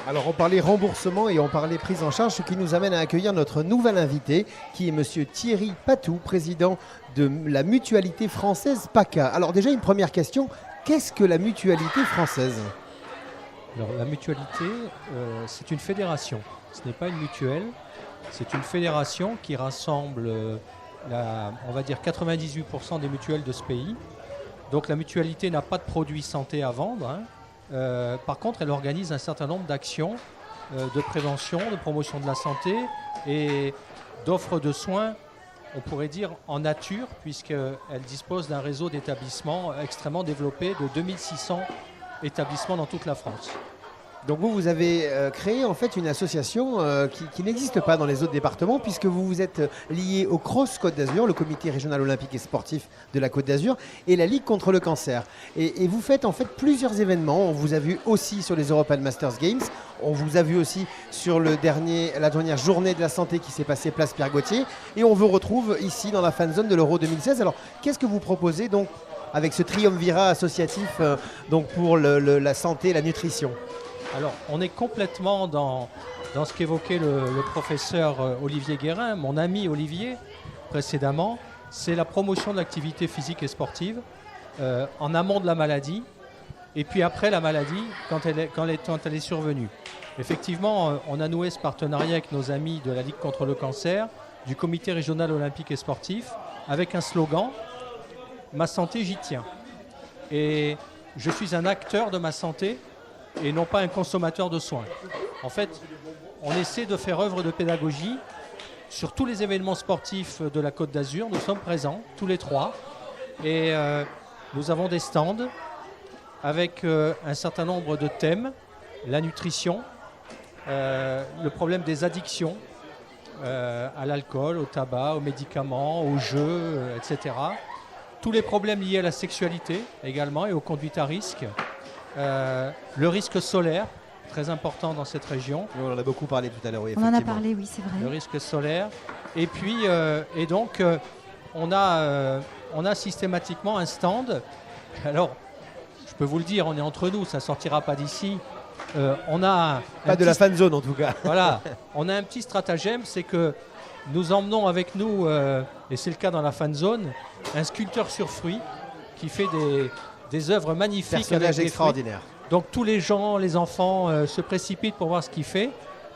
Alors on parlait remboursement et on parlait prise en charge, ce qui nous amène à accueillir notre nouvel invité qui est monsieur Thierry Patou, président de la mutualité française PACA. Alors déjà une première question, qu'est-ce que la mutualité française ? Alors la mutualité, c'est une fédération, ce n'est pas une mutuelle, c'est une fédération qui rassemble, on va dire 98% des mutuelles de ce pays. Donc la mutualité n'a pas de produits santé à vendre, hein. Par contre, elle organise un certain nombre d'actions de prévention, de promotion de la santé et d'offres de soins, on pourrait dire en nature, puisqu'elle dispose d'un réseau d'établissements extrêmement développé de 2600 établissements dans toute la France. Donc vous avez créé en fait une association qui n'existe pas dans les autres départements puisque vous vous êtes lié au CROSS Côte d'Azur, le comité régional olympique et sportif de la Côte d'Azur et la Ligue contre le cancer. Et vous faites en fait plusieurs événements. On vous a vu aussi sur les European Masters Games. On vous a vu aussi sur la dernière journée de la santé qui s'est passée place Pierre-Gauthier. Et on vous retrouve ici dans la fan zone de l'Euro 2016. Alors qu'est-ce que vous proposez donc avec ce triumvirat associatif donc pour la santé et la nutrition ? Alors, on est complètement dans ce qu'évoquait le professeur Olivier Guérin, mon ami Olivier, précédemment. C'est la promotion de l'activité physique et sportive en amont de la maladie et puis après la maladie, quand elle est survenue. Effectivement, on a noué ce partenariat avec nos amis de la Ligue contre le cancer, du comité régional olympique et sportif, avec un slogan « Ma santé, j'y tiens ». Et je suis un acteur de ma santé et non pas un consommateur de soins. En fait, on essaie de faire œuvre de pédagogie sur tous les événements sportifs de la Côte d'Azur. Nous sommes présents, tous les trois, et nous avons des stands avec un certain nombre de thèmes, la nutrition, le problème des addictions à l'alcool, au tabac, aux médicaments, aux jeux, etc. Tous les problèmes liés à la sexualité également et aux conduites à risque. Le risque solaire, très important dans cette région. On en a beaucoup parlé tout à l'heure, oui, on en a parlé, oui, c'est vrai. Le risque solaire. Et puis, donc, on a systématiquement un stand. Alors, je peux vous le dire, on est entre nous, ça ne sortira pas d'ici. On a pas de la fan zone en tout cas. Voilà, on a un petit stratagème, c'est que nous emmenons avec nous, et c'est le cas dans la fan zone, un sculpteur sur fruits qui fait des œuvres magnifiques. Personnage extraordinaire. Donc tous les gens, les enfants se précipitent pour voir ce qu'il fait.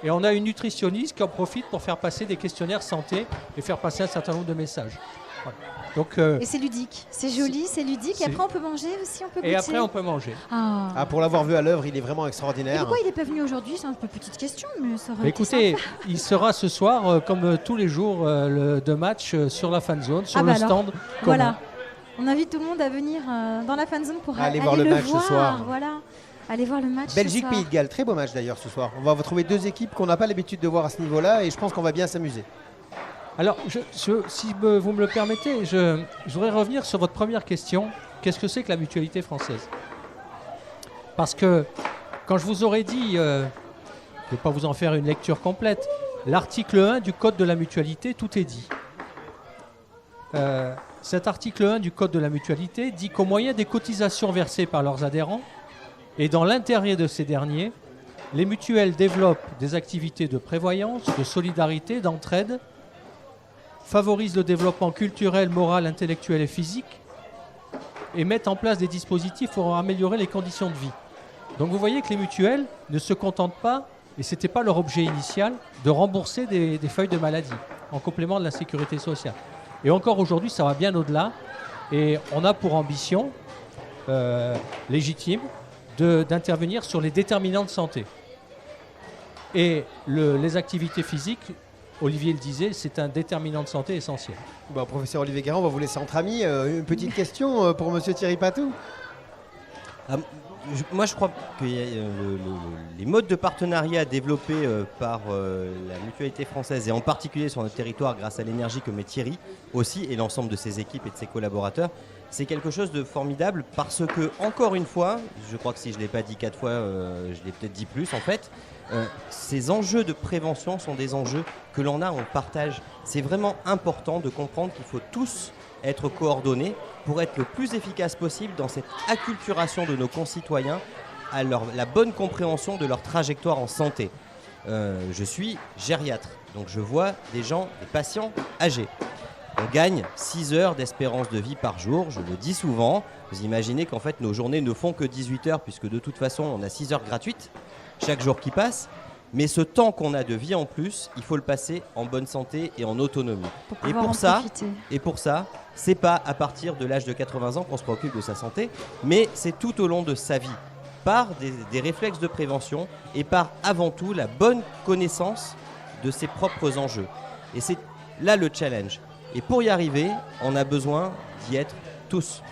Et on a une nutritionniste qui en profite pour faire passer des questionnaires santé et faire passer un certain nombre de messages. Voilà. Donc, et c'est ludique, c'est joli, c'est ludique. Et après on peut manger aussi, on peut goûter. Et après on peut manger. Ah, pour l'avoir vu à l'œuvre, il est vraiment extraordinaire. Et pourquoi il n'est pas venu aujourd'hui ? C'est une petite question, mais ça aurait été écoutez, sympa. Il sera ce soir, comme tous les jours de match, sur la fan zone, sur le stand. Alors, voilà. On invite tout le monde à venir dans la fan zone pour aller voir le match voir, ce soir. Voilà. Allez voir le match. Belgique-Pays de Galles, très beau match d'ailleurs ce soir. On va retrouver deux équipes qu'on n'a pas l'habitude de voir à ce niveau-là et je pense qu'on va bien s'amuser. Alors, si vous me le permettez, je voudrais revenir sur votre première question. Qu'est-ce que c'est que la mutualité française ? Parce que quand je vous aurais dit, je ne vais pas vous en faire une lecture complète, l'article 1 du Code de la mutualité, tout est dit. Cet article 1 du Code de la mutualité dit qu'au moyen des cotisations versées par leurs adhérents et dans l'intérêt de ces derniers, les mutuelles développent des activités de prévoyance, de solidarité, d'entraide, favorisent le développement culturel, moral, intellectuel et physique et mettent en place des dispositifs pour améliorer les conditions de vie. Donc vous voyez que les mutuelles ne se contentent pas, et ce n'était pas leur objet initial, de rembourser des feuilles de maladie en complément de la sécurité sociale. Et encore aujourd'hui, ça va bien au-delà. Et on a pour ambition légitime d'intervenir sur les déterminants de santé. Et les activités physiques, Olivier le disait, c'est un déterminant de santé essentiel. Bon, professeur Olivier Guérin, on va vous laisser entre amis. Une petite question pour monsieur Thierry Patou. Moi, je crois que les modes de partenariat développés par la mutualité française, et en particulier sur notre territoire grâce à l'énergie que met Thierry aussi, et l'ensemble de ses équipes et de ses collaborateurs, c'est quelque chose de formidable parce que, encore une fois, je crois que si je ne l'ai pas dit 4 fois, je l'ai peut-être dit plus en fait, ces enjeux de prévention sont des enjeux que l'on a en partage. C'est vraiment important de comprendre qu'il faut tous être coordonnés pour être le plus efficace possible dans cette acculturation de nos concitoyens à la bonne compréhension de leur trajectoire en santé. Je suis gériatre, donc je vois des patients âgés. On gagne 6 heures d'espérance de vie par jour, je le dis souvent. Vous imaginez qu'en fait nos journées ne font que 18 heures puisque de toute façon on a 6 heures gratuites chaque jour qui passe. Mais ce temps qu'on a de vie en plus, il faut le passer en bonne santé et en autonomie. Et pour ça, c'est pas à partir de l'âge de 80 ans qu'on se préoccupe de sa santé, mais c'est tout au long de sa vie, par des réflexes de prévention et par avant tout la bonne connaissance de ses propres enjeux. Et c'est là le challenge. Et pour y arriver, on a besoin d'y être tous.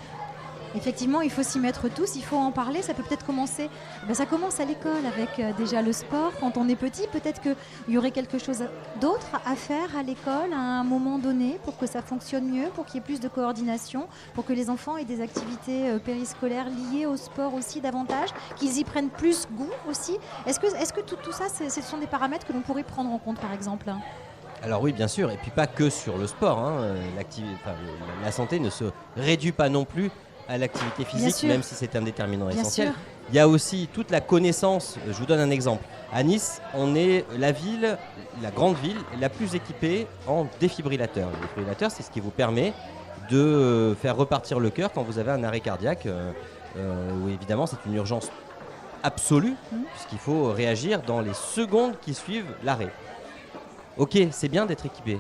Effectivement, il faut s'y mettre tous, il faut en parler. Ça peut peut-être commencer, ça commence à l'école avec déjà le sport. Quand on est petit, peut-être qu'il y aurait quelque chose d'autre à faire à l'école à un moment donné pour que ça fonctionne mieux, pour qu'il y ait plus de coordination, pour que les enfants aient des activités périscolaires liées au sport aussi davantage, qu'ils y prennent plus goût aussi. Est-ce que tout ça, ce sont des paramètres que l'on pourrait prendre en compte par exemple ? Alors oui, bien sûr, et puis pas que sur le sport. La santé ne se réduit pas non plus à l'activité physique, même si c'est un déterminant essentiel. Il y a aussi toute la connaissance. Je vous donne un exemple. À Nice, on est la grande ville la plus équipée en défibrillateurs. Le défibrillateur, c'est ce qui vous permet de faire repartir le cœur quand vous avez un arrêt cardiaque, où évidemment c'est une urgence absolue, puisqu'il faut réagir dans les secondes qui suivent l'arrêt. Ok, c'est bien d'être équipé.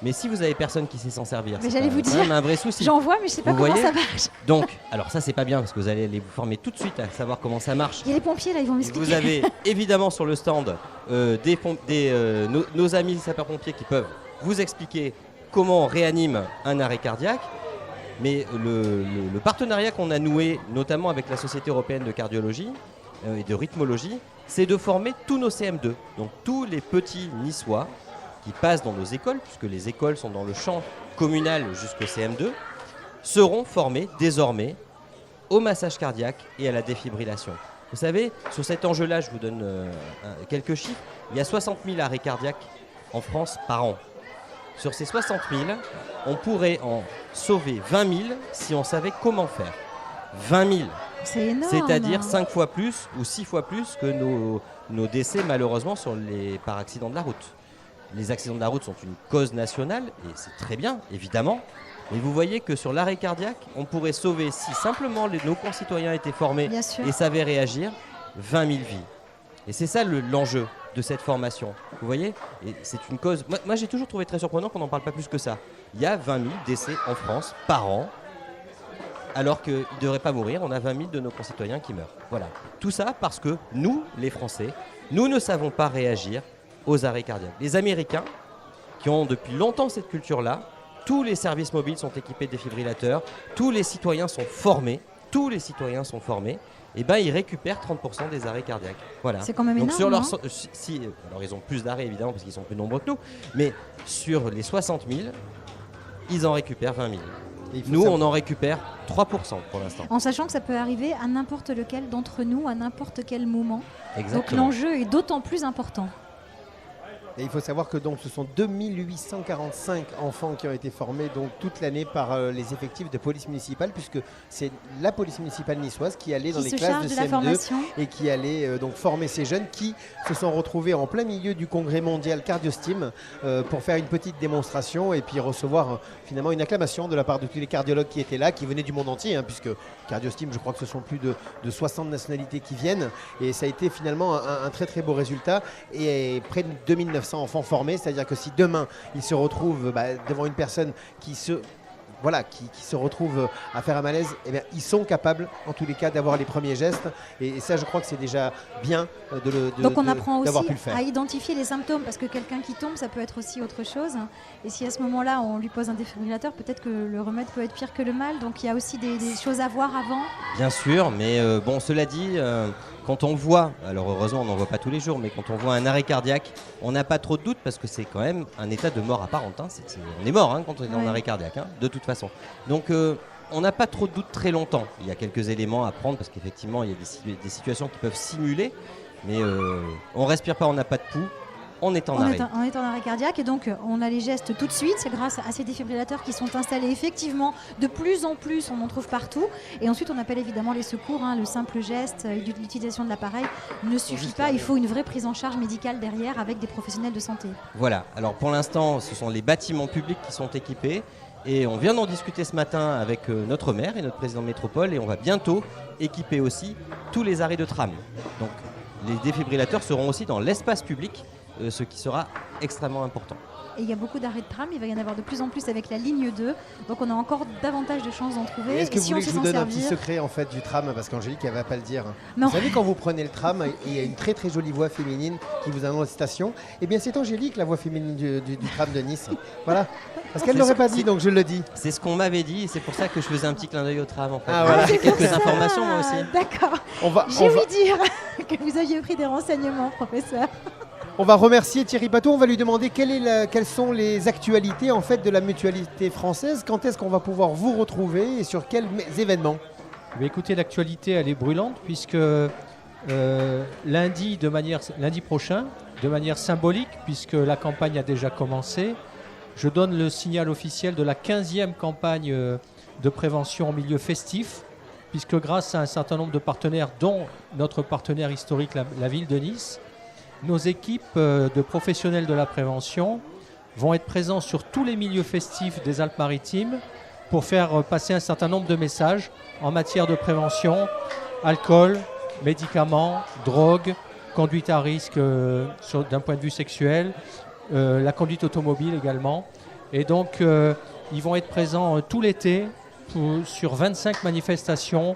Mais si vous n'avez personne qui sait s'en servir, c'est quand même un vrai souci. J'en vois, mais je ne sais pas comment ça marche. Donc, alors ça, c'est pas bien parce que vous allez vous former tout de suite à savoir comment ça marche. Il y a les pompiers, là, ils vont m'expliquer. Vous avez évidemment sur le stand nos amis sapeurs-pompiers qui peuvent vous expliquer comment on réanime un arrêt cardiaque. Mais le partenariat qu'on a noué, notamment avec la Société européenne de cardiologie et de rythmologie, c'est de former tous nos CM2. Donc tous les petits niçois qui passent dans nos écoles, puisque les écoles sont dans le champ communal jusqu'au CM2, seront formés désormais au massage cardiaque et à la défibrillation. Vous savez, sur cet enjeu-là, je vous donne quelques chiffres. Il y a 60 000 arrêts cardiaques en France par an. Sur ces 60 000, on pourrait en sauver 20 000 si on savait comment faire. 20 000. C'est énorme. C'est-à-dire 5 fois plus ou 6 fois plus que nos décès malheureusement par accident de la route. Les accidents de la route sont une cause nationale et c'est très bien, évidemment. Mais vous voyez que sur l'arrêt cardiaque, on pourrait sauver, si simplement nos concitoyens étaient formés et savaient réagir, 20 000 vies. Et c'est ça l'enjeu de cette formation. Vous voyez ? Et c'est une cause... Moi, j'ai toujours trouvé très surprenant qu'on n'en parle pas plus que ça. Il y a 20 000 décès en France par an, alors qu'ils ne devraient pas mourir. On a 20 000 de nos concitoyens qui meurent. Voilà. Tout ça parce que nous, les Français, nous ne savons pas réagir aux arrêts cardiaques. Les Américains, qui ont depuis longtemps cette culture-là, tous les services mobiles sont équipés de défibrillateurs, tous les citoyens sont formés, et ils récupèrent 30% des arrêts cardiaques. Voilà. C'est quand même énorme. Alors ils ont plus d'arrêts évidemment parce qu'ils sont plus nombreux que nous, mais sur les 60 000, ils en récupèrent 20 000. Nous, on en récupère 3% pour l'instant. En sachant que ça peut arriver à n'importe lequel d'entre nous, à n'importe quel moment. Exactement. Donc l'enjeu est d'autant plus important. Et il faut savoir que donc, ce sont 2845 enfants qui ont été formés donc, toute l'année par les effectifs de police municipale, puisque c'est la police municipale niçoise qui allait dans les classes de CM2 et qui allait donc former ces jeunes qui se sont retrouvés en plein milieu du congrès mondial CardioSteam pour faire une petite démonstration et puis recevoir finalement une acclamation de la part de tous les cardiologues qui étaient là, qui venaient du monde entier, puisque CardioSteam, je crois que ce sont plus de 60 nationalités qui viennent, et ça a été finalement un très très beau résultat et près de 2900 enfants formés, c'est-à-dire que si demain ils se retrouvent devant une personne qui se retrouve à faire un malaise, eh bien, ils sont capables en tous les cas d'avoir les premiers gestes, et ça je crois que c'est déjà bien donc on apprend d'avoir aussi pu le faire. À identifier les symptômes, parce que quelqu'un qui tombe, ça peut être aussi autre chose, et si à ce moment-là on lui pose un défibrillateur, peut-être que le remède peut être pire que le mal, donc il y a aussi des choses à voir avant. Bien sûr, mais cela dit, quand on voit, alors heureusement on n'en voit pas tous les jours, mais quand on voit un arrêt cardiaque, on n'a pas trop de doute parce que c'est quand même un état de mort apparente. On est mort quand on est dans un arrêt cardiaque, de toute façon. Donc on n'a pas trop de doute très longtemps. Il y a quelques éléments à prendre parce qu'effectivement il y a des situations qui peuvent simuler, mais on respire pas, on n'a pas de pouls. on est en arrêt. On est en arrêt cardiaque et donc on a les gestes tout de suite. C'est grâce à ces défibrillateurs qui sont installés effectivement de plus en plus, on en trouve partout. Et ensuite on appelle évidemment les secours. Le simple geste, l'utilisation de l'appareil ne suffit pas. Il faut une vraie prise en charge médicale derrière avec des professionnels de santé. Voilà, alors pour l'instant ce sont les bâtiments publics qui sont équipés et on vient d'en discuter ce matin avec notre maire et notre président de métropole et on va bientôt équiper aussi tous les arrêts de tram. Donc les défibrillateurs seront aussi dans l'espace public, ce qui sera extrêmement important. Et il y a beaucoup d'arrêts de tram, il va y en avoir de plus en plus avec la ligne 2, donc on a encore davantage de chances d'en trouver. Est-ce que vous voulez que je vous donne un petit servir... secret en fait du tram, parce qu'Angélique elle va pas le dire. Non. Vous savez, quand vous prenez le tram, il y a une très très jolie voix féminine qui vous annonce la station. Eh bien c'est Angélique, la voix féminine du tram de Nice. Voilà. Parce qu'elle ne l'aurait pas dit, donc je le dis. C'est ce qu'on m'avait dit et c'est pour ça que je faisais un petit clin d'œil au tram en fait. Ah, voilà. J'ai quelques informations moi aussi. D'accord. J'ai ouï dire que vous aviez pris des renseignements, professeur. On va remercier Thierry Patou, on va lui demander quelles sont les actualités en fait de la mutualité française, quand est-ce qu'on va pouvoir vous retrouver et sur quels événements. Écoutez, l'actualité elle est brûlante puisque lundi prochain, de manière symbolique, puisque la campagne a déjà commencé, je donne le signal officiel de la 15e campagne de prévention en milieu festif, puisque grâce à un certain nombre de partenaires, dont notre partenaire historique, la ville de Nice, nos équipes de professionnels de la prévention vont être présents sur tous les milieux festifs des Alpes-Maritimes pour faire passer un certain nombre de messages en matière de prévention, alcool, médicaments, drogue, conduite à risque d'un point de vue sexuel, la conduite automobile également. Et donc, ils vont être présents tout l'été sur 25 manifestations,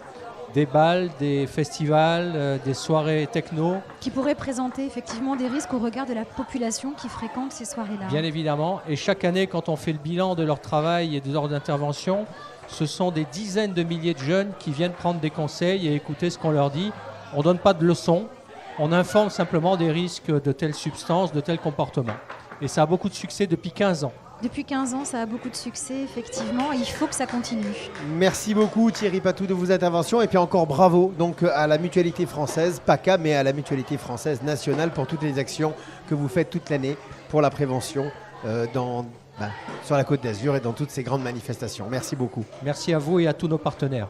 des bals, des festivals, des soirées techno. Qui pourraient présenter effectivement des risques au regard de la population qui fréquente ces soirées-là. Bien évidemment. Et chaque année, quand on fait le bilan de leur travail et de leur intervention, ce sont des dizaines de milliers de jeunes qui viennent prendre des conseils et écouter ce qu'on leur dit. On ne donne pas de leçons, on informe simplement des risques de telles substances, de tels comportements. Et ça a beaucoup de succès depuis 15 ans. Depuis 15 ans, ça a beaucoup de succès, effectivement. Il faut que ça continue. Merci beaucoup Thierry Patou de vos interventions et puis encore bravo donc à la mutualité française, PACA, mais à la mutualité française nationale pour toutes les actions que vous faites toute l'année pour la prévention sur la Côte d'Azur et dans toutes ces grandes manifestations. Merci beaucoup. Merci à vous et à tous nos partenaires.